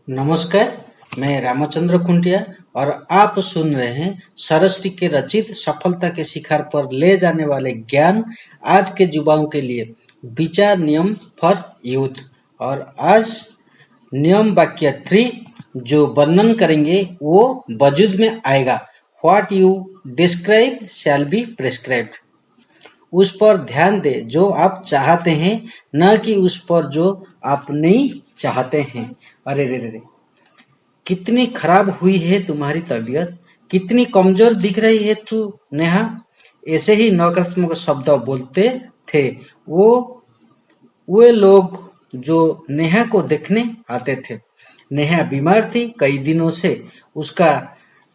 नमस्कार, मैं रामचंद्र खुंटिया और आप सुन रहे हैं सरस्वती के रचित सफलता के शिखर पर ले जाने वाले ज्ञान आज के युवाओं के लिए विचार नियम फॉर यूथ। और आज नियम वाक्य 3 जो वर्णन करेंगे वो वजूद में आएगा। What you describe shall be prescribed. उस पर ध्यान दे जो आप चाहते हैं, न कि उस पर जो आप नहीं चाहते हैं। अरे रे रे रे, कितनी खराब हुई है तुम्हारी तबीयत, कितनी कमजोर दिख रही है तू नेहा। ऐसे ही नकारात्मक शब्द बोलते थे वे लोग जो नेहा को देखने आते थे। नेहा बीमार थी कई दिनों से, उसका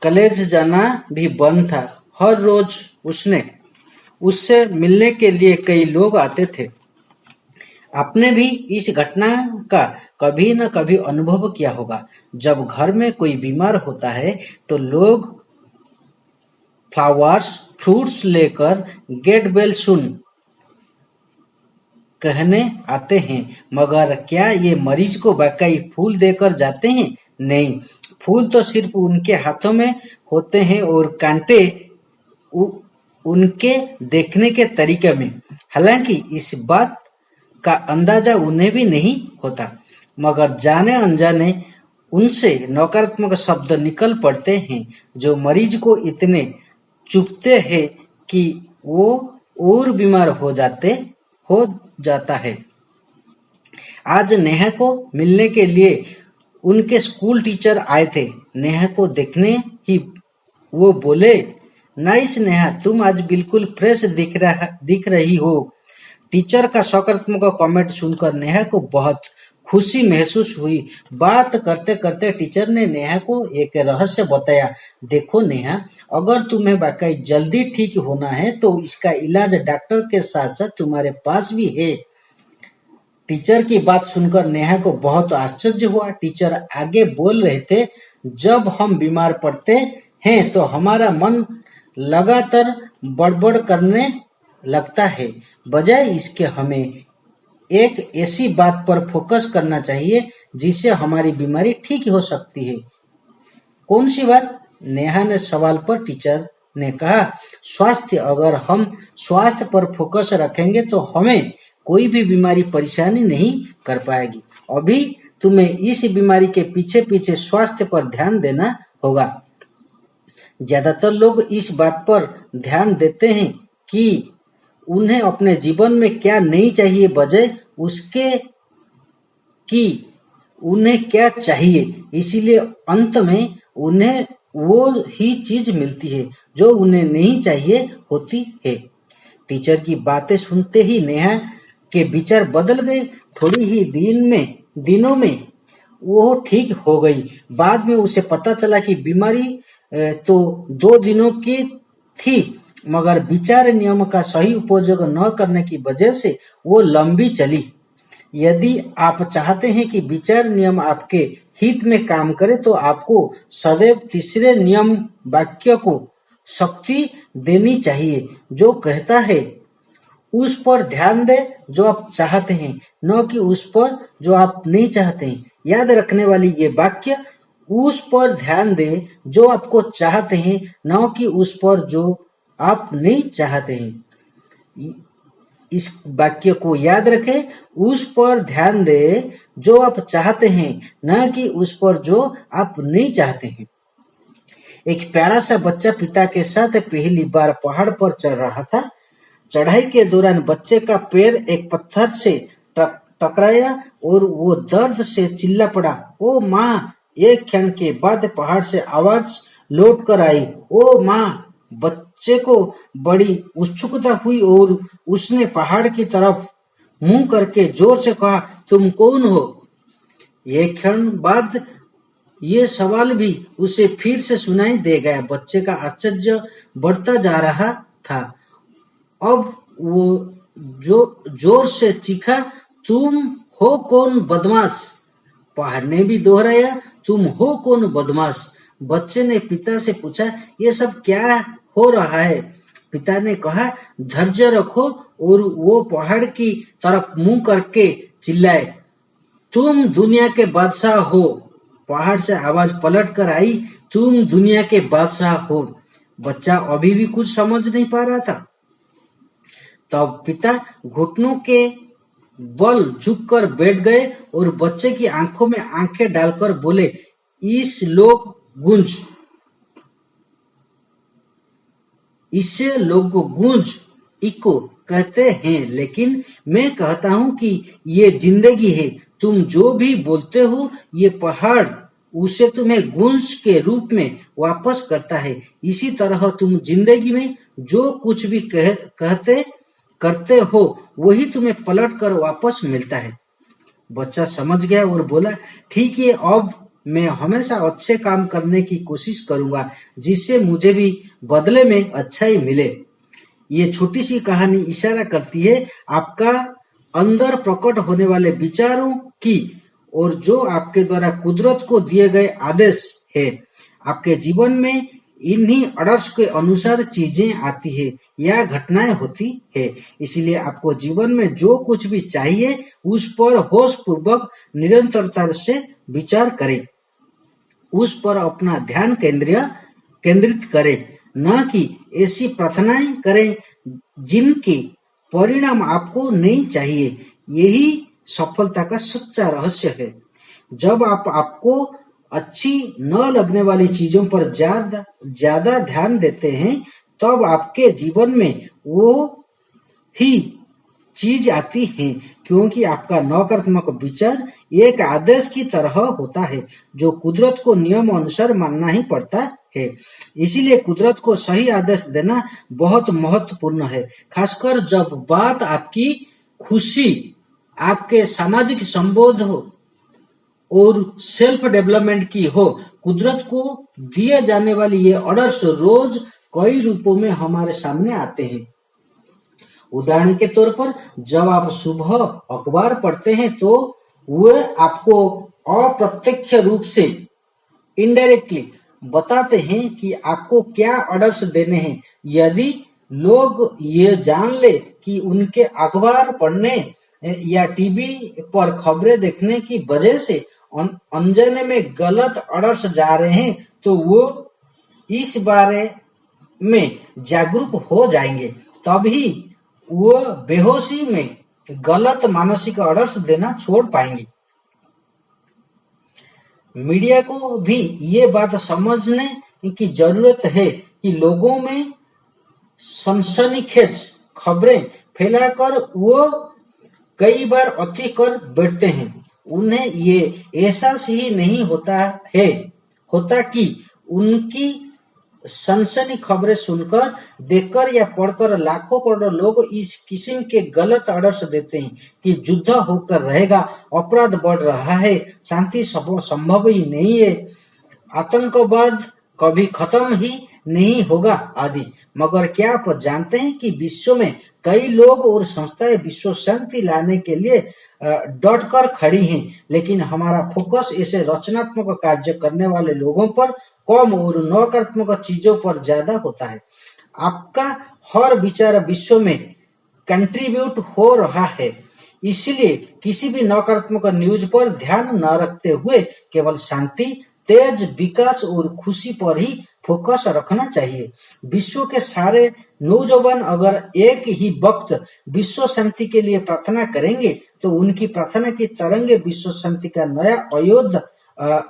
कॉलेज जाना भी बंद था। हर रोज उससे मिलने के लिए कई लोग आते थे। आपने भी इस घटना का कभी न कभी अनुभव किया होगा। जब घर में कोई बीमार होता है तो लोग फ्लावर्स, फ्रूट्स लेकर गेट वेल सून कहने आते हैं, मगर क्या ये मरीज को वाकई फूल देकर जाते हैं? नहीं, फूल तो सिर्फ उनके हाथों में होते हैं और कांटे उनके देखने के तरीके में। हालांकि इस बात का अंदाजा उन्हें भी नहीं होता, मगर जाने अनजाने उनसे नकारात्मक शब्द निकल पड़ते हैं जो मरीज को इतने चुभते हैं कि वो और बीमार हो जाता है। आज नेहा को मिलने के लिए उनके स्कूल टीचर आए थे। नेहा को देखने ही वो बोले, नाइस नेहा, तुम आज बिल्कुल फ्रेश दिख रही हो। टीचर का सकारात्मक कमेंट सुनकर नेहा को बहुत खुशी महसूस हुई। बात करते करते टीचर ने नेहा को एक रहस्य बताया। देखो नेहा, अगर तुम्हें वाकई जल्दी ठीक होना है तो इसका इलाज डॉक्टर के साथ साथ तुम्हारे पास भी है। टीचर की बात सुनकर नेहा को बहुत आश्चर्य हुआ। टीचर आगे बोल रहे थे, जब हम बीमार पड़ते हैं तो हमारा मन लगातार बड़बड़ करने लगता है। बजाय इसके हमें एक ऐसी बात पर फोकस करना चाहिए जिससे हमारी बीमारी ठीक हो सकती है। कौन सी बात? नेहा ने सवाल पर टीचर ने कहा, स्वास्थ्य। अगर हम स्वास्थ्य पर फोकस रखेंगे तो हमें कोई भी बीमारी परेशानी नहीं कर पाएगी। अभी तुम्हें इस बीमारी के पीछे पीछे स्वास्थ्य पर ध्यान देना होगा। ज्यादातर लोग इस बात पर ध्यान देते हैं कि उन्हें अपने जीवन में क्या नहीं चाहिए, बजाय उसके कि उन्हें क्या चाहिए। इसीलिए अंत में उन्हें वो ही चीज मिलती है जो उन्हें नहीं चाहिए होती है। टीचर की बातें सुनते ही नेहा के विचार बदल गए। थोड़ी ही दिनों में वो ठीक हो गई। बाद में उसे पता चला कि बीमारी तो 2 दिनों की थी, मगर विचार नियम का सही उपयोग न करने की वजह से वो लंबी चली। यदि आप चाहते हैं कि विचार नियम आपके हित में काम करे तो आपको सदैव तीसरे नियम वाक्य को शक्ति देनी चाहिए, जो कहता है, उस पर ध्यान दे जो आप चाहते हैं, न कि उस पर जो आप नहीं चाहते हैं। याद रखने वाली ये वाक्य, उस पर ध्यान दे जो आपको चाहते हैं, न कि उस पर जो आप नहीं चाहते हैं। इस वाक्य को याद रखें, उस पर ध्यान दे जो आप चाहते हैं, न कि उस पर जो आप नहीं चाहते हैं। एक प्यारा सा बच्चा पिता के साथ पहली बार पहाड़ पर चढ़ रहा था। चढ़ाई के दौरान बच्चे का पैर एक पत्थर से टकराया और वो दर्द से चिल्ला पड़ा, ओ माँ। एक क्षण के बाद पहाड़ से आवाज लौट कर आई, ओ माँ। बच्चे को बड़ी उत्सुकता हुई और उसने पहाड़ की तरफ मुंह करके जोर से कहा, तुम कौन हो? एक क्षण बाद ये सवाल भी उसे फिर से सुनाई दे गया। बच्चे का आश्चर्य बढ़ता जा रहा था। अब वो जोर से चीखा, तुम हो कौन बदमाश? पहाड़ ने भी दोहराया, तुम हो कौन बदमाश? बच्चे ने पिता से पूछा, ये सब क्या हो रहा है? पिता ने कहा, धैर्य रखो, और वो पहाड़ की तरफ मुंह करके चिल्लाए, तुम दुनिया के बादशाह हो। पहाड़ से आवाज पलट कर आई, तुम दुनिया के बादशाह हो। बच्चा अभी भी कुछ समझ नहीं पा रहा था। तब पिता घुटनों के बल झुककर बैठ गए और बच्चे की आंखों में आंखें डालकर बोले, इसे लोग गूंज इको कहते हैं, लेकिन मैं कहता हूं कि ये जिंदगी है। तुम जो भी बोलते हो, ये पहाड़ उसे तुम्हें गूंज के रूप में वापस करता है। इसी तरह तुम जिंदगी में जो कुछ भी कहते करते हो, वही तुम्हें पलट कर वापस मिलता है। बच्चा समझ गया और बोला, ठीक है, अब मैं हमेशा अच्छे काम करने की कोशिश करूंगा, जिससे मुझे भी बदले में अच्छाई मिले। ये छोटी सी कहानी इशारा करती है आपका अंदर प्रकट होने वाले विचारों की, और जो आपके द्वारा कुदरत को दिए गए आदेश है। आपके जीवन में इन्हीं आदर्श के अनुसार चीजें आती है या घटनाएं होती है। इसलिए आपको जीवन में जो कुछ भी चाहिए, उस पर होश पूर्वक निरंतरता से विचार करें, उस पर अपना ध्यान केंद्रित करें, न कि ऐसी प्रार्थनाएं करें जिनके परिणाम आपको नहीं चाहिए। यही सफलता का सच्चा रहस्य है। जब आप आपको अच्छी न लगने वाली चीजों पर ज्यादा ध्यान देते हैं, तब आपके जीवन में वो ही चीज आती है, क्योंकि आपका नकारात्मक विचार एक आदेश की तरह होता है, जो कुदरत को नियम अनुसार मानना ही पड़ता है। इसीलिए कुदरत को सही आदेश देना बहुत महत्वपूर्ण है, खासकर जब बात आपकी खुशी, आपके सामाजिक संबोध हो और सेल्फ डेवलपमेंट की हो। कुदरत को दिए जाने वाली ये आदर्श रोज कई रूपों में हमारे सामने आते हैं। उदाहरण के तौर पर, जब आप सुबह अखबार पढ़ते हैं, तो वे आपको अप्रत्यक्ष रूप से इनडायरेक्टली बताते हैं कि आपको क्या आदर्श देने हैं। यदि लोग ये जान ले कि उनके अखबार पढ़ने या टीवी पर खबरें देखने की वजह से अनजाने में गलत आदर्श जा रहे हैं, तो वो इस बारे में जागरूक हो जाएंगे। तभी वो बेहोशी में गलत मानसिक आदर्श देना छोड़ पाएंगे। मीडिया को भी ये बात समझने की जरूरत है कि लोगों में सनसनीखेज खबरें फैलाकर वो कई बार अति कर बैठते हैं। उन्हें ये एहसास ही नहीं होता कि उनकी सनसनी खबरें सुनकर, देखकर या पढ़कर लाखों करोड़ों लोग इस किस्म के गलत आदर्श देते हैं कि युद्ध होकर रहेगा, अपराध बढ़ रहा है, शांति संभव ही नहीं है, आतंकवाद कभी खत्म ही नहीं होगा आदि। मगर क्या आप जानते हैं कि विश्व में कई लोग और संस्थाएं विश्व शांति लाने के लिए डट कर खड़ी हैं, लेकिन हमारा फोकस ऐसे रचनात्मक कार्य करने वाले लोगों पर कम और नकारात्मक चीजों पर ज्यादा होता है। आपका हर विचार विश्व में कंट्रीब्यूट हो रहा है, इसलिए किसी भी नकारात्मक न्यूज पर ध्यान न रखते हुए केवल शांति, तेज विकास और खुशी पर ही फोकस रखना चाहिए। विश्व के सारे नौजवान अगर एक ही वक्त विश्व शांति के लिए प्रार्थना करेंगे, तो उनकी प्रार्थना की तरंगे विश्व शांति का नया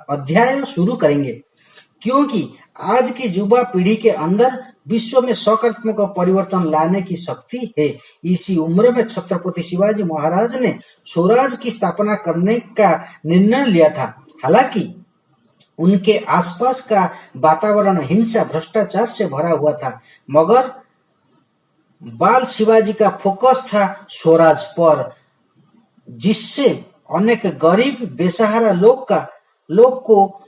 अध्याय शुरू करेंगे। क्योंकि आज की युवा पीढ़ी के अंदर विश्व में सकारात्मक परिवर्तन लाने की शक्ति है। इसी उम्र में छत्रपति शिवाजी महाराज ने स्वराज की स्थापना करने का निर्णय लिया था। हालांकि उनके आसपास का वातावरण हिंसा, भ्रष्टाचार से भरा हुआ था, मगर बाल शिवाजी का फोकस था स्वराज पर, जिससे अनेक गरीब बेसहारा लोग को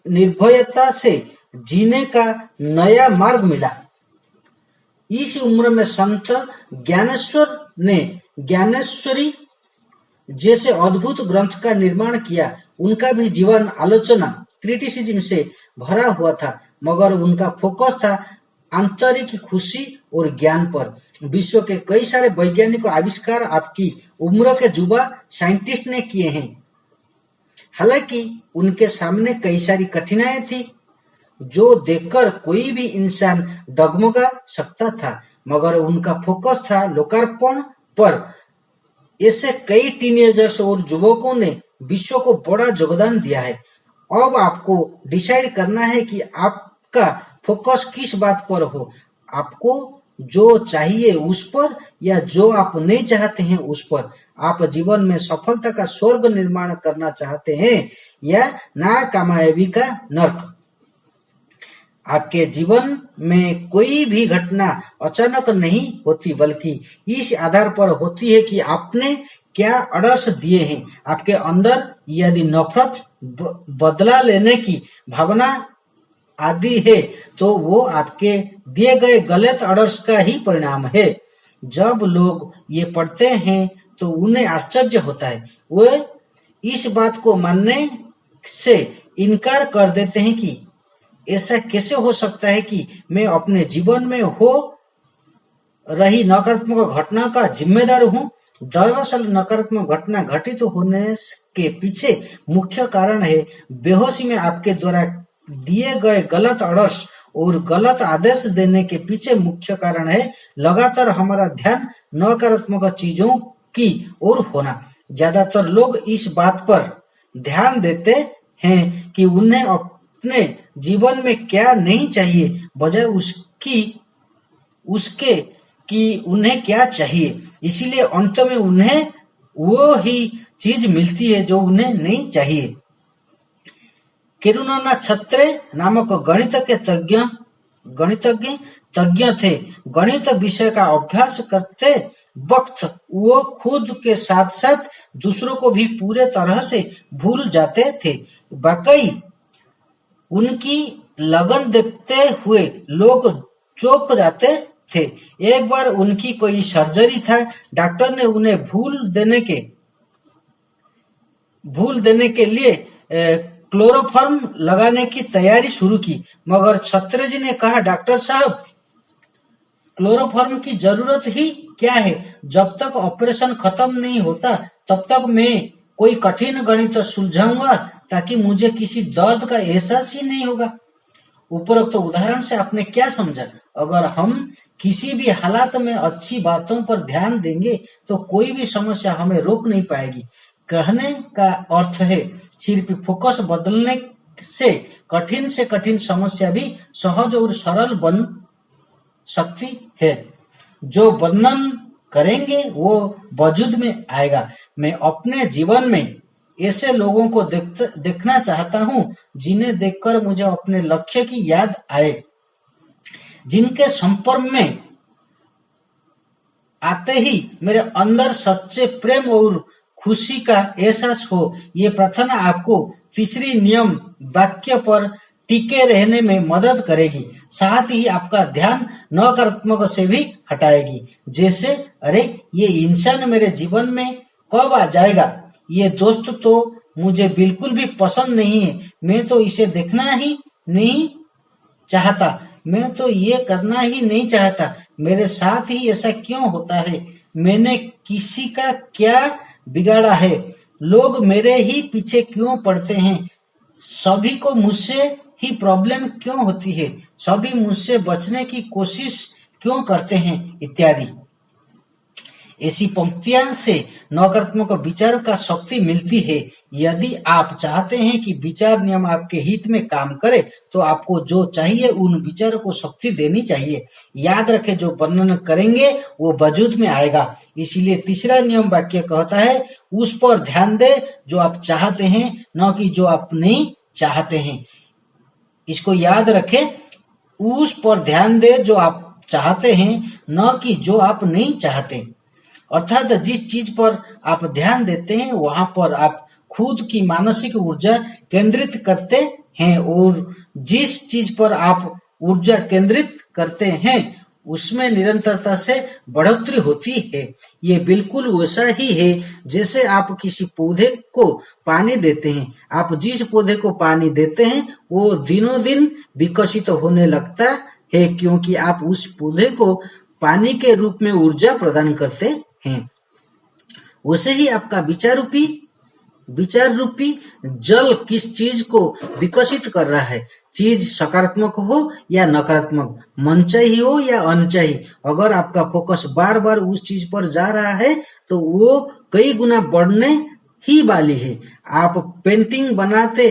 निर्भयता से जीने का नया मार्ग मिला। इस उम्र में संत ज्ञानेश्वर ने ज्ञानेश्वरी जैसे अद्भुत ग्रंथ का निर्माण किया। उनका भी जीवन आलोचना, क्रिटिसिज्म से भरा हुआ था, मगर उनका फोकस था आंतरिक खुशी और ज्ञान पर। विश्व के कई सारे वैज्ञानिक आविष्कार आपकी उम्र के युवा साइंटिस्ट ने किए हैं। हालांकि उनके सामने कई सारी कठिनाइयां थी जो देखकर कोई भी इंसान डगमगा सकता था, मगर उनका फोकस था लोकार्पण पर। ऐसे कई टीनेजर्स और युवकों ने विश्व को बड़ा योगदान दिया है। अब आपको डिसाइड करना है कि आपका फोकस किस बात पर हो। आपको जो चाहिए उस पर या जो आप नहीं चाहते हैं उस पर। आप जीवन में सफलता का स्वर्ग निर्माण करना चाहते हैं या नाकामयाबी का नर्क। आपके जीवन में कोई भी घटना अचानक नहीं होती, बल्कि इस आधार पर होती है कि आपने क्या आदर्श दिए हैं। आपके अंदर यदि नफरत, बदला लेने की भावना आदि है तो वो आपके दिए गए गलत आदर्श का ही परिणाम है। जब लोग ये पढ़ते हैं तो उन्हें आश्चर्य होता है। वे इस बात को मानने से इनकार कर देते हैं कि ऐसा कैसे हो सकता है कि मैं अपने जीवन में हो रही नकारात्मक घटना का जिम्मेदार हूँ। दरअसल नकारात्मक घटना घटित होने के पीछे मुख्य कारण है बेहोशी में आपके द्वारा दिए गए गलत आदर्श, और गलत आदेश देने के पीछे मुख्य कारण है लगातार हमारा ध्यान नकारात्मक चीजों की ओर होना। ज्यादातर लोग इस बात पर ध्यान देते हैं कि उन्हें अपने जीवन में क्या नहीं चाहिए, बजाय उसके कि उन्हें क्या चाहिए। इसीलिए अंत में उन्हें वो ही चीज मिलती है जो उन्हें नहीं चाहिए। किरुना छत्रे नामक गणितज्ञ थे। गणित विषय का अभ्यास करते वक्त वो खुद के साथ साथ दूसरों को भी पूरे तरह से भूल जाते थे। वाकई उनकी लगन देखते हुए लोग चौंक जाते थे। एक बार उनकी कोई सर्जरी था। डॉक्टर ने उन्हें भूल देने के लिए क्लोरोफॉर्म लगाने की तैयारी शुरू की, मगर छत्रे जी ने कहा, डॉक्टर साहब, क्लोरोफॉर्म की जरूरत ही क्या है? जब तक ऑपरेशन खत्म नहीं होता तब तक मैं कोई कठिन गणित सुलझाऊंगा ताकि मुझे किसी दर्द का एहसास ही नहीं होगा। उपरोक्त उदाहरण से आपने क्या समझा? अगर हम किसी भी हालात में अच्छी बातों पर ध्यान देंगे तो कोई भी समस्या हमें रोक नहीं पाएगी। कहने का अर्थ है सिर्फ फोकस बदलने से कठिन समस्या भी सहज और सरल बन सकती है। जो वर्णन करेंगे वो वजूद में आएगा। मैं अपने जीवन में ऐसे लोगों को देखना चाहता हूं जिन्हें देखकर मुझे अपने लक्ष्य की याद आए, जिनके संपर्क में आते ही मेरे अंदर सच्चे प्रेम और खुशी का एहसास हो। ये प्रार्थना आपको तीसरी नियम वाक्य पर टिके रहने में मदद करेगी, साथ ही आपका ध्यान नकारात्मक से भी हटाएगी। जैसे, अरे ये इंसान मेरे जीवन में कब आ जाएगा? ये दोस्त तो मुझे बिल्कुल भी पसंद नहीं है। मैं तो इसे देखना ही नहीं चाहता। मैं तो ये करना ही नहीं चाहता। मेरे साथ ही ऐसा क्यों होता है? मैंने किसी का क्या बिगाड़ा है? लोग मेरे ही पीछे क्यों पड़ते हैं? सभी को मुझसे ही प्रॉब्लम क्यों होती है? सभी मुझसे बचने की कोशिश क्यों करते हैं? इत्यादि। ऐसी पंक्तियां से नकारात्मक विचारों का शक्ति मिलती है। यदि आप चाहते हैं कि विचार नियम आपके हित में काम करे तो आपको जो चाहिए उन विचारों को शक्ति देनी चाहिए। याद रखें, जो वर्णन करेंगे वो वजूद में आएगा। इसीलिए तीसरा नियम वाक्य कहता है, उस पर ध्यान दे जो आप चाहते हैं, न कि जो आप नहीं चाहते हैं। इसको याद रखें, उस पर ध्यान दे जो आप चाहते हैं, न कि जो आप नहीं चाहते। अर्थात जिस चीज पर आप ध्यान देते हैं वहां पर आप खुद की मानसिक ऊर्जा केंद्रित करते हैं, और जिस चीज पर आप ऊर्जा केंद्रित करते हैं उसमें निरंतरता से बढ़ोतरी होती है। ये बिल्कुल वैसा ही है जैसे आप किसी पौधे को पानी देते हैं। आप जिस पौधे को पानी देते हैं वो दिनों दिन विकसित होने लगता है, क्योंकि आप उस पौधे को पानी के रूप में ऊर्जा प्रदान करते हैं। वैसे ही आपका विचार रूपी विचार रूपी जल किस चीज को विकसित कर रहा है, चीज सकारात्मक हो या नकारात्मक, मनचाही हो या अनचाही। अगर आपका फोकस बार बार उस चीज पर जा रहा है तो वो कई गुना बढ़ने ही वाली है। आप पेंटिंग बनाते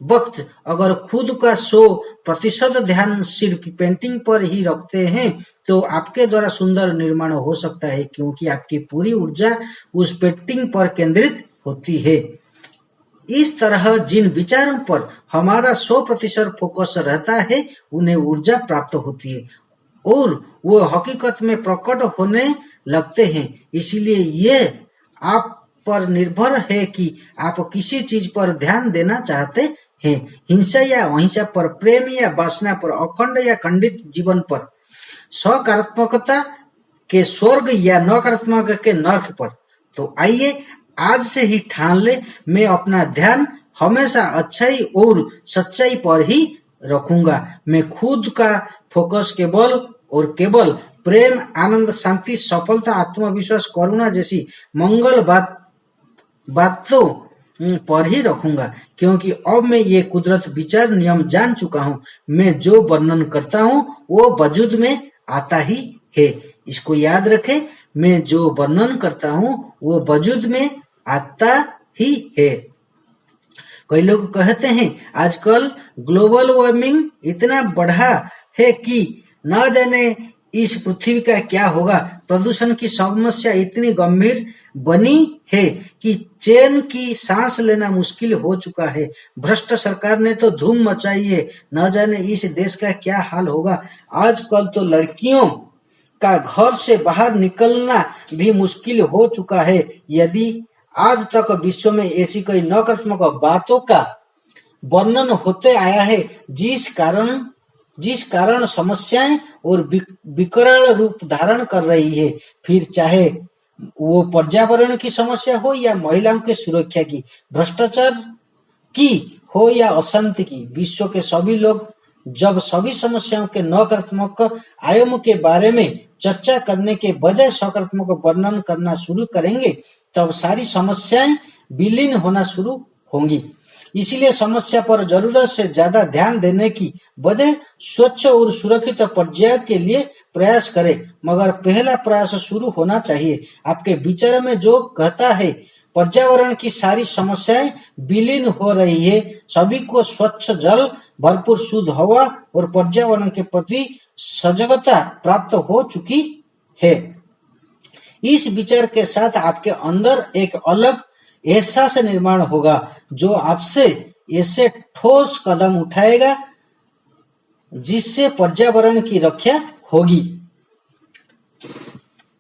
वक्त अगर खुद का 100% ध्यान सिर्फ पेंटिंग पर ही रखते हैं तो आपके द्वारा सुंदर निर्माण हो सकता है, क्योंकि आपकी पूरी ऊर्जा उस पेंटिंग पर केंद्रित होती है। इस तरह जिन विचारों पर हमारा 100% फोकस रहता है उन्हें ऊर्जा प्राप्त होती है और वो हकीकत में प्रकट होने लगते हैं। इसीलिए ये आप पर निर्भर है कि आप किसी चीज पर ध्यान देना चाहते हैं, हिंसा या अहिंसा पर, प्रेम या वासना पर, अखंड या खंडित जीवन पर, सकारात्मकता के स्वर्ग या नकारात्मक के नर्क पर। तो आइए आज से ही ठान ले, मैं अपना ध्यान हमेशा अच्छाई और सच्चाई पर ही रखूंगा। मैं खुद का फोकस केवल और केवल प्रेम, आनंद, शांति, सफलता, आत्मविश्वास, करुणा जैसी मंगल बातों पर ही रखूंगा, क्योंकि अब मैं ये कुदरत विचार नियम जान चुका हूँ। मैं जो वर्णन करता हूँ वो वजूद में आता ही है। इसको याद रखें, मैं जो वर्णन करता हूँ वो वजूद में आता ही है। कई लोग कहते हैं आजकल ग्लोबल वार्मिंग इतना बढ़ा है कि न जाने इस पृथ्वी का क्या होगा। प्रदूषण की समस्या इतनी गंभीर बनी है कि चैन की सांस लेना मुश्किल हो चुका है। भ्रष्ट सरकार ने तो धूम मचाई है, न जाने इस देश का क्या हाल होगा। आजकल तो लड़कियों का घर से बाहर निकलना भी मुश्किल हो चुका है। यदि आज तक विश्व में ऐसी कई नकारात्मक बातों का वर्णन होते आया है जिस कारण समस्याएं और विकराल रूप धारण कर रही है, फिर चाहे वो पर्यावरण की समस्या हो या महिलाओं की सुरक्षा की, भ्रष्टाचार की हो या अशांति की, विश्व के सभी लोग जब सभी समस्याओं के नकारात्मक आयामों के बारे में चर्चा करने के बजाय सकारात्मक वर्णन करना शुरू करेंगे तब सारी समस्याएं विलीन होना शुरू होंगी। इसीलिए समस्या पर जरूरत से ज्यादा ध्यान देने की बजाय स्वच्छ और सुरक्षित पर्याय के लिए प्रयास करें। मगर पहला प्रयास शुरू होना चाहिए आपके विचार में जो कहता है पर्यावरण की सारी समस्याएं विलीन हो रही है, सभी को स्वच्छ जल, भरपूर शुद्ध हवा और पर्यावरण के प्रति सजगता प्राप्त हो चुकी है। इस विचार के साथ आपके अंदर एक अलग एहसास निर्माण होगा जो आपसे ऐसे ठोस कदम उठाएगा जिससे पर्यावरण की रक्षा होगी।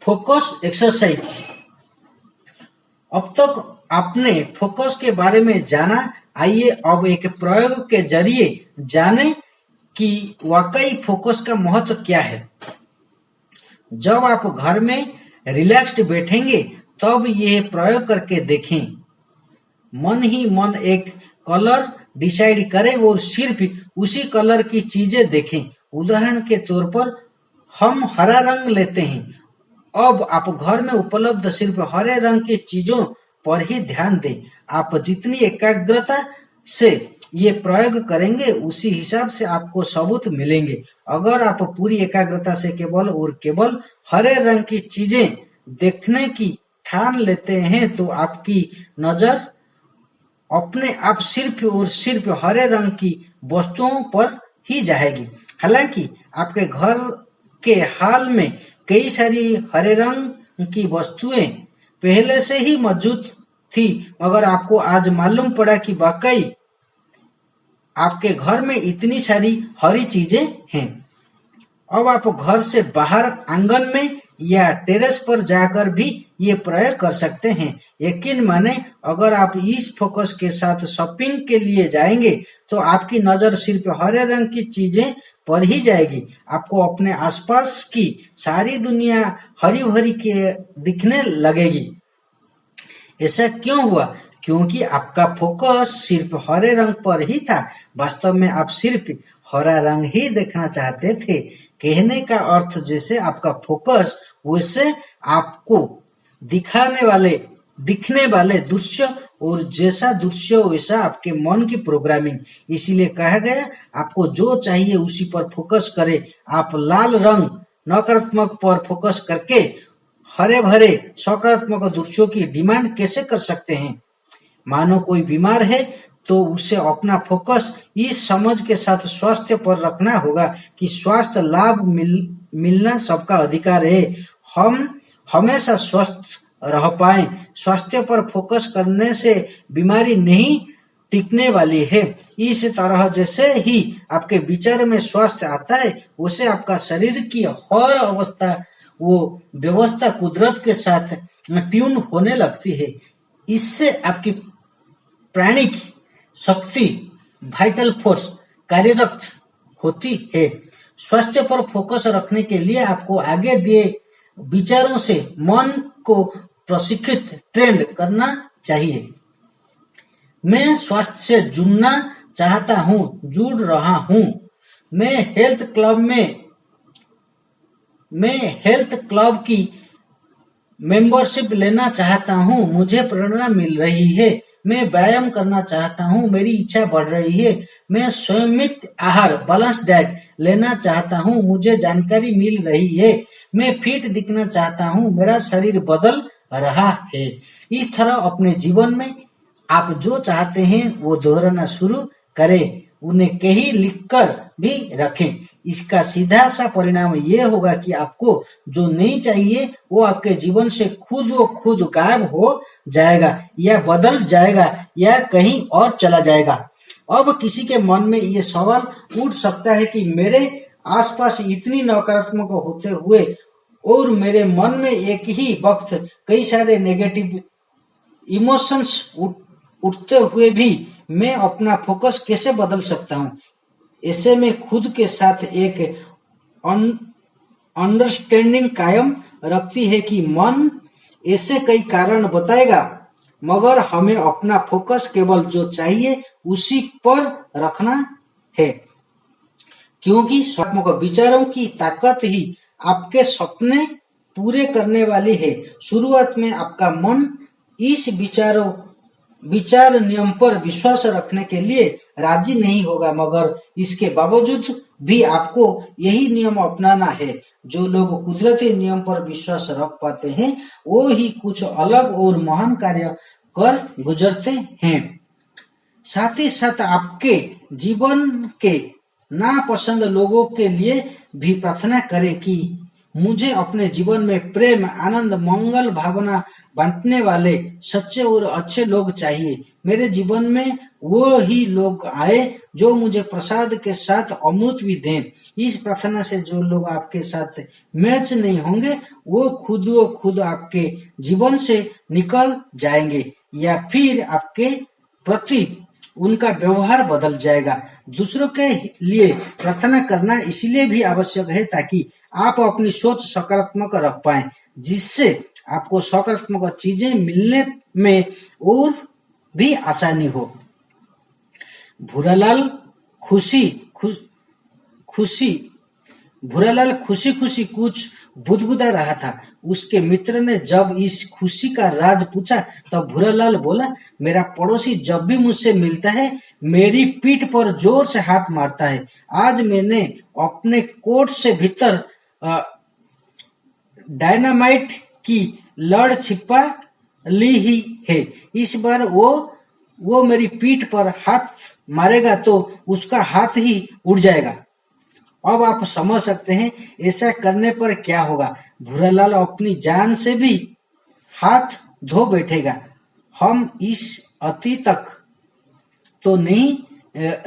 Focus exercise. अब तक आपने फोकस के बारे में जाना, आइए अब एक प्रयोग के जरिए जाने कि वाकई फोकस का महत्व क्या है। जब आप घर में रिलैक्स्ड बैठेंगे तब यह प्रयोग करके देखें। मन ही मन एक कलर डिसाइड करें और सिर्फ उसी कलर की चीजें देखें। उदाहरण के तौर पर हम हरा रंग लेते हैं। अब आप घर में उपलब्ध सिर्फ हरे रंग की चीजों पर ही ध्यान दें। आप जितनी एकाग्रता से ये प्रयोग करेंगे उसी हिसाब से आपको सबूत मिलेंगे। अगर आप पूरी एकाग्रता से केवल और केवल हरे रंग की चीजें देखने की ठान लेते हैं तो आपकी नजर अपने आप सिर्फ और सिर्फ हरे रंग की वस्तुओं पर ही जाएगी। हालांकि आपके घर के हाल में कई सारी हरे रंग की वस्तुएं पहले से ही मौजूद थी, मगर आपको आज मालूम पड़ा कि वाकई आपके घर में इतनी सारी हरी चीजें हैं। अब आप घर से बाहर आंगन में या टेरेस पर जाकर भी ये प्रयोग कर सकते हैं। यकीन माने अगर आप इस फोकस के साथ शॉपिंग के लिए जाएंगे तो आपकी नजर सिर्फ हरे रंग की चीजें पर ही जाएगी। आपको अपने आसपास की सारी दुनिया हरी भरी के दिखने लगेगी। ऐसा क्यों हुआ? क्योंकि आपका फोकस सिर्फ हरे रंग पर ही था। वास्तव में आप सिर्फ हरा रंग ही देखना चाहते थे। कहने का अर्थ जैसे आपका फोकस वैसे आपको दिखाने वाले दिखने वाले दृश्य और जैसा दृश्य वैसा आपके मन की प्रोग्रामिंग। इसीलिए कहा गया आपको जो चाहिए उसी पर फोकस करें। आप लाल रंग नकारात्मक पर फोकस करके हरे भरे सकारात्मक दृश्यों की डिमांड कैसे कर सकते हैं। मानो कोई बीमार है तो उसे अपना फोकस इस समझ के साथ स्वास्थ्य पर रखना होगा कि स्वास्थ्य लाभ मिलना सबका अधिकार है। हम हमेशा स्वस्थ रह पाए। स्वास्थ्य पर फोकस करने से बीमारी नहीं टिकने वाली है। इस तरह जैसे ही आपके विचार में स्वास्थ्य आता है वैसे आपका शरीर की हर अवस्था वो व्यवस्था कुदरत के साथ ट्यून होने लगती है। इससे आपकी प्राणिक शक्ति वाइटल फोर्स कार्यरत होती है। स्वास्थ्य पर फोकस रखने के लिए आपको आगे दिए विचारों से मन को प्रशिक्षित ट्रेंड करना चाहिए। मैं स्वास्थ्य से जुड़ना चाहता हूँ, जुड़ रहा हूँ। मैं हेल्थ क्लब की मेंबरशिप लेना चाहता हूँ, मुझे प्रेरणा मिल रही है। मैं व्यायाम करना चाहता हूँ, मेरी इच्छा बढ़ रही है। मैं संयमित आहार बैलेंस डाइट लेना चाहता हूँ, मुझे जानकारी मिल रही है। मैं फिट दिखना चाहता हूँ, मेरा शरीर बदल रहा है। इस तरह अपने जीवन में आप जो चाहते हैं वो दोहराना शुरू करें, उन्हें कहीं लिखकर भी रखें। इसका सीधा सा परिणाम ये होगा कि आपको जो नहीं चाहिए वो आपके जीवन से खुद गायब हो जाएगा या बदल जाएगा या कहीं और चला जाएगा। अब किसी के मन में ये सवाल उठ सकता है कि मेरे आसपास इतनी नकारात्मक होते हुए और मेरे मन में एक ही वक्त कई सारे नेगेटिव इमोशंस उठते हुए भी मैं अपना फोकस कैसे बदल सकता हूँ। ऐसे में खुद के साथ एक अंडरस्टैंडिंग कायम रखती है कि मन ऐसे कई कारण बताएगा, मगर हमें अपना फोकस केवल जो चाहिए उसी पर रखना है, क्योंकि सकारात्मक विचारों की ताकत ही आपके सपने पूरे करने वाली है। शुरुआत में आपका मन इस विचार नियम पर विश्वास रखने के लिए राजी नहीं होगा, मगर इसके बावजूद भी आपको यही नियम अपनाना है। जो लोग कुदरती नियम पर विश्वास रख पाते हैं वो ही कुछ अलग और महान कार्य कर गुजरते हैं। साथ ही साथ आपके जीवन के नापसंद लोगों के लिए भी प्रार्थना करें कि मुझे अपने जीवन में प्रेम, आनंद, मंगल भावना बांटने वाले सच्चे और अच्छे लोग चाहिए। मेरे जीवन में वो ही लोग आए जो मुझे प्रसाद के साथ अमृत भी दें। इस प्रार्थना से जो लोग आपके साथ मैच नहीं होंगे वो खुद आपके जीवन से निकल जाएंगे या फिर आपके प्रति उनका व्यवहार बदल जाएगा। दूसरों के लिए प्रार्थना करना इसलिए भी आवश्यक है ताकि आप अपनी सोच सकारात्मक रख पाएं, जिससे आपको सकारात्मक चीजें मिलने में और भी आसानी हो। भूरालाल खुशी खुशी कुछ बुदबुदा रहा था। उसके मित्र ने जब इस खुशी का राज पूछा तब भूरालाल बोला, मेरा पड़ोसी जब भी मुझसे मिलता है मेरी पीठ पर जोर से हाथ मारता है। आज मैंने अपने कोट से भीतर डायनामाइट की लड़ छिपा ली ही है। इस बार वो मेरी पीठ पर हाथ मारेगा तो उसका हाथ ही उड़ जाएगा। अब आप समझ सकते हैं ऐसा करने पर क्या होगा। भूरालाल अपनी जान से भी हाथ धो बैठेगा। हम इस अति तक तो नहीं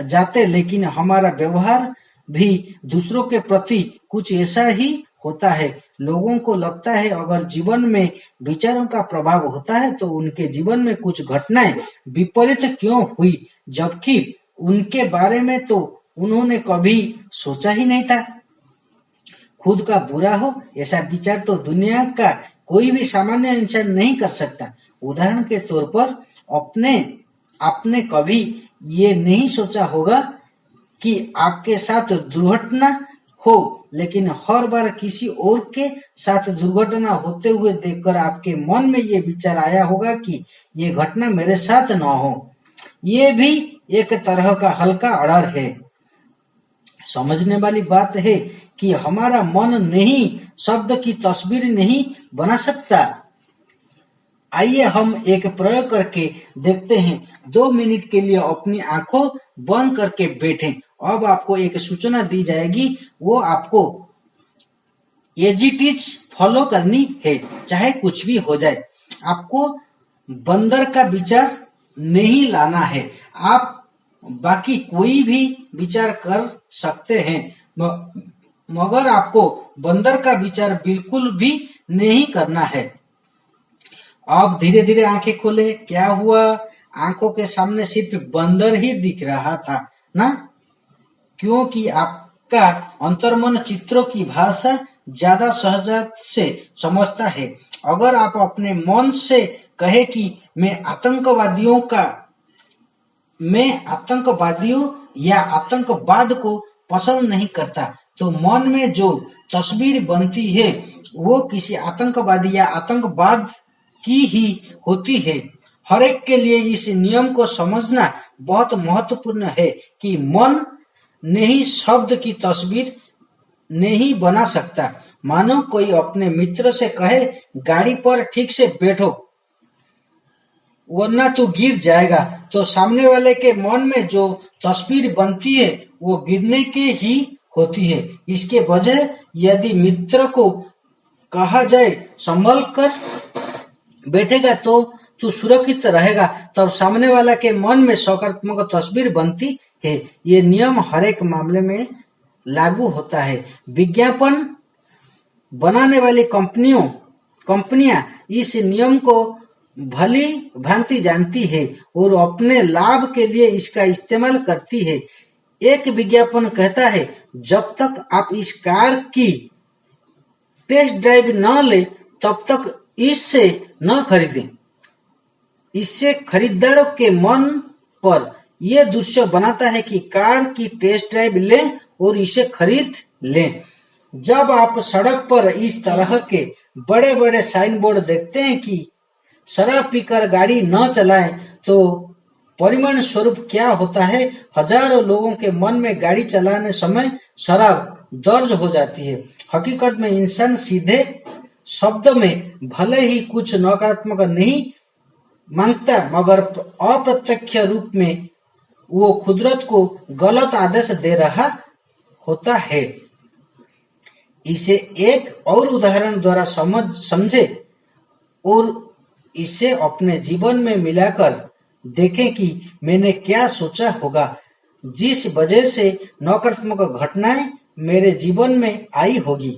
जाते, लेकिन हमारा व्यवहार भी दूसरों के प्रति कुछ ऐसा ही होता है। लोगों को लगता है अगर जीवन में विचारों का प्रभाव होता है तो उनके जीवन में कुछ घटनाएं विपरीत क्यों हुई, जबकि उनके बारे में तो उन्होंने कभी सोचा ही नहीं था। खुद का बुरा हो ऐसा विचार तो दुनिया का कोई भी सामान्य इंसान नहीं कर सकता। उदाहरण के तौर पर आपने कभी ये नहीं सोचा होगा कि आपके साथ दुर्घटना हो लेकिन हर बार किसी और के साथ दुर्घटना होते हुए देखकर आपके मन में ये विचार आया होगा कि ये घटना मेरे साथ न हो। ये भी एक तरह का हल्का अड़र है। समझने वाली बात है कि हमारा मन नहीं शब्द की तस्वीर नहीं बना सकता। आइए हम एक प्रयोग करके देखते हैं। 2 मिनट के लिए अपनी आंखों बंद करके बैठें। अब आपको एक सूचना दी जाएगी, वो आपको एज इट इज फॉलो करनी है, चाहे कुछ भी हो जाए। आपको बंदर का विचार नहीं लाना है, आप बाकी कोई भी विचार कर सकते हैं, मगर आपको बंदर का विचार बिल्कुल भी नहीं करना है। अब धीरे धीरे आंखें खोले। क्या हुआ? आंखों के सामने सिर्फ बंदर ही दिख रहा था ना, क्योंकि आपका अंतर्मन चित्रों की भाषा ज्यादा सहजता से समझता है। अगर आप अपने मन से कहे कि मैं आतंकवादियों या आतंकवाद को पसंद नहीं करता, तो मन में जो तस्वीर बनती है वो किसी आतंकवादी या आतंकवाद की ही होती है। हर एक के लिए इस नियम को समझना बहुत महत्वपूर्ण है कि मन नहीं शब्द की तस्वीर नहीं बना सकता। मानो कोई अपने मित्र से कहे, गाड़ी पर ठीक से बैठो वरना तू गिर जाएगा, तो सामने वाले के मन में जो तस्वीर बनती है वो गिरने की ही होती है। इसके बजाय यदि मित्र को कहा जाए संभल कर बैठेगा तो तू सुरक्षित रहेगा, तब सामने वाला के मन में सकारात्मक तस्वीर बनती है। ये नियम हर एक मामले में लागू होता है। विज्ञापन बनाने वाली कंपनियां इस नियम को भली भांति जानती है और अपने लाभ के लिए इसका इस्तेमाल करती है। एक विज्ञापन कहता है, जब तक आप इस कार की टेस्ट ड्राइव न ले तब तक इससे न खरीदें। इससे खरीदारों के मन पर यह दृश्य बनाता है कि कार की टेस्ट ड्राइव लें और इसे खरीद लें। जब आप सड़क पर इस तरह के बड़े बड़े साइन बोर्ड देखते हैं कि शराब पीकर गाड़ी न चलाएं, तो परिणाम स्वरूप क्या होता है? हजारों लोगों के मन में गाड़ी चलाने समय शराब दर्ज हो जाती है। हकीकत में इंसान सीधे शब्द में भले ही कुछ नकारात्मक नहीं मांगता, मगर अप्रत्यक्ष रूप में वो कुदरत को गलत आदेश दे रहा होता है। इसे एक और उदाहरण द्वारा समझे और इसे अपने जीवन में मिलाकर देखें कि मैंने क्या सोचा होगा जिस वजह से नकारात्मक घटनाएं मेरे जीवन में आई होगी।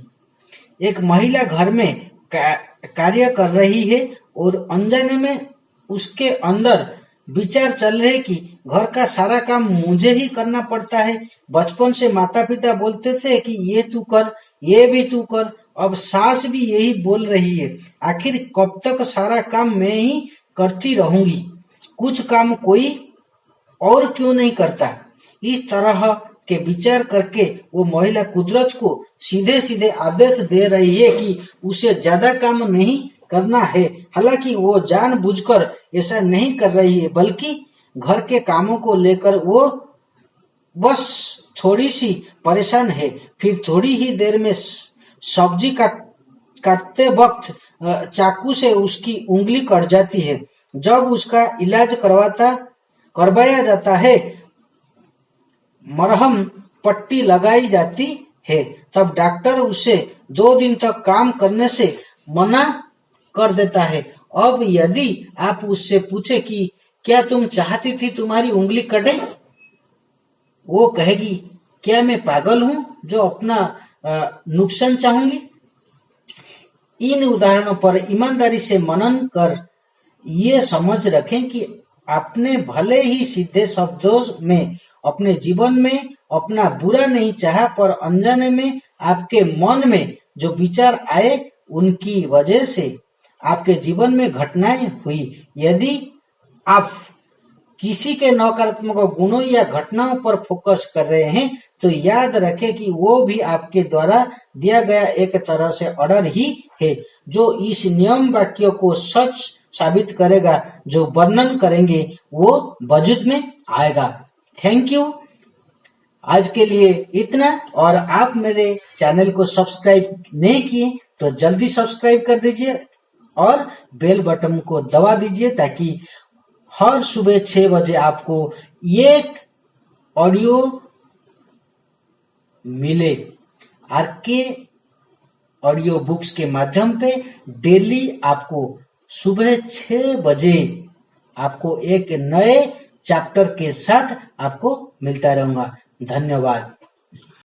एक महिला घर में कार्य कर रही है और अनजाने में उसके अंदर विचार चल रहे कि घर का सारा काम मुझे ही करना पड़ता है। बचपन से माता पिता बोलते थे कि ये तू कर, ये भी तू कर। अब सास भी यही बोल रही है, आखिर कब तक सारा काम मैं ही करती रहूंगी, कुछ काम कोई और क्यों नहीं करता। इस तरह के विचार करके वो महिला कुदरत को सीधे सीधे आदेश दे रही है कि उसे ज्यादा काम नहीं करना है। हालांकि वो जानबूझकर ऐसा नहीं कर रही है, बल्कि घर के कामों को लेकर वो बस थोड़ी सी परेशान है। फिर थोड़ी ही देर में सब्जी काटते वक्त चाकू से उसकी उंगली कट जाती है। जब उसका इलाज करवाया जाता है, मरहम पट्टी लगाई जाती है, तब डॉक्टर उसे 2 दिन तक काम करने से मना कर देता है। अब यदि आप उससे पूछे कि क्या तुम चाहती थी तुम्हारी उंगली कटे, वो कहेगी, क्या मैं पागल हूं जो अपना नुकसान चाहूंगी। इन उदाहरणों पर ईमानदारी से मनन कर ये समझ रखें कि आपने भले ही सीधे शब्दों में अपने जीवन में अपना बुरा नहीं चाहा, पर अनजाने में आपके मन में जो विचार आए उनकी वजह से आपके जीवन में घटनाएं हुई। यदि आप किसी के नकारात्मक गुणों या घटनाओं पर फोकस कर रहे हैं तो याद रखें कि वो भी आपके द्वारा दिया गया एक तरह से ऑर्डर ही है, जो इस नियम वाक्य को सच साबित करेगा जो वर्णन करेंगे वो वजूद में आएगा। Thank you. आज के लिए इतना। और आप मेरे चैनल को सब्सक्राइब नहीं किए तो जल्दी सब्सक्राइब कर दीजिए और बेल बटन को दबा दीजिए ताकि हर सुबह 6 बजे आपको एक ऑडियो मिले। आरके ऑडियो बुक्स के माध्यम पे डेली आपको सुबह 6 बजे आपको एक नए चैप्टर के साथ आपको मिलता रहूंगा। धन्यवाद।